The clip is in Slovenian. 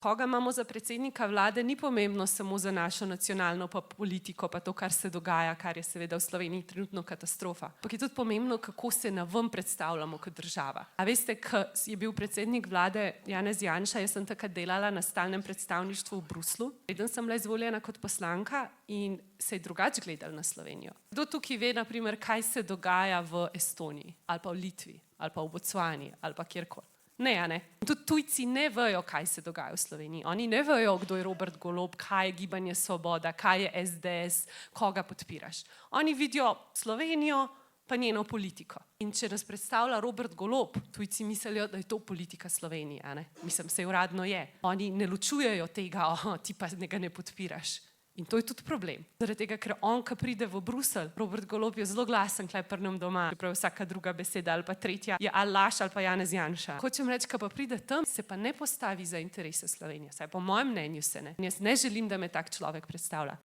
Koga imamo za predsednika vlade, ni pomembno samo za našo nacionalno politiko, pa to, kar se dogaja, kar je seveda v Sloveniji trenutno katastrofa. Ampak je tudi pomembno, kako se naven predstavljamo kot država. A veste, ko je bil predsednik vlade Janez Janša, jaz sem takrat delala na stalnem predstavništvu v Bruslju. Preden sem bila izvoljena kot poslanka in se je drugače gledalo na Slovenijo. Kdo tukaj ve, na primer, kaj se dogaja v Estoniji, ali pa v Litvi, ali pa v Bocvani, ali pa kjerkoli? Ne, a ne. Tudi tujci ne vejo, kaj se dogaja v Sloveniji. Oni ne vejo, kdo je Robert Golob, kaj je Gibanje Svoboda, kaj je SDS, koga podpiraš. Oni vidijo Slovenijo pa njeno politiko. In če nas predstavlja Robert Golob, tujci mislijo, da je to politika Slovenije, a ne. Mislim, saj uradno je. Oni ne ločujejo tega, ti pa ga ne podpiraš. In to je tudi problem. Zaradi tega, ker on, ko pride v Bruselj, Robert Golob je zelo glasen tukaj pri nam doma. Čeprav vsaka druga beseda ali pa tretja je ali laž ali pa Janez Janša. Hočem reči, ko pa pride tam, se pa ne postavi za interese Slovenije. Saj po mojem mnenju se ne. Jaz ne želim, da me tak človek predstavlja.